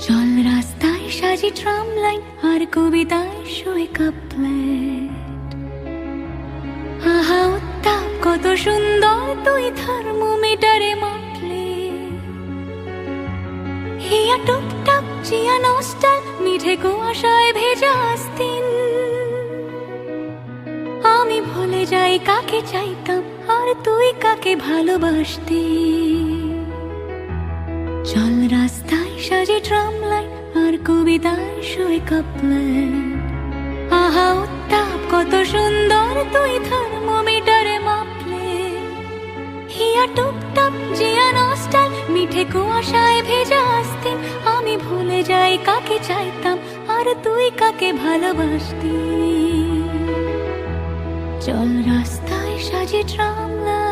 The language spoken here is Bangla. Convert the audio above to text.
চল রাস্তায় সাজি ট্রাম লাইন আর কবিতায় শুয়ে কাপলেট। আহা উত্তাপ কত সুন্দর তুই থার্মোমিটারে মাপলে। হিয়া টুপটাপ চিয়া নস্টাল মিঠে কুয়াশায় ভেজা আস্তিন। আমি ভুলে যাই কাকে চাইতাম আর তুই কাকে ভালোবাসতি। চল রাস্তায় সাজি ট্রাম লাইন আর কবিতায় শুয়ে কাপলেট। আহা উত্তাপ কত সুন্দর তুই থার্মোমিটারে মাপলে। হিয়া টুপটাপ জিয়া নস্টাল মিঠে কুয়াশায় ভেজা আস্তিন। আমি ভুলে যাই কাকে চাইতাম আর তুই কাকে ভালোবাসতি। চল রাস্তায় সাজি ট্রাম লাইন।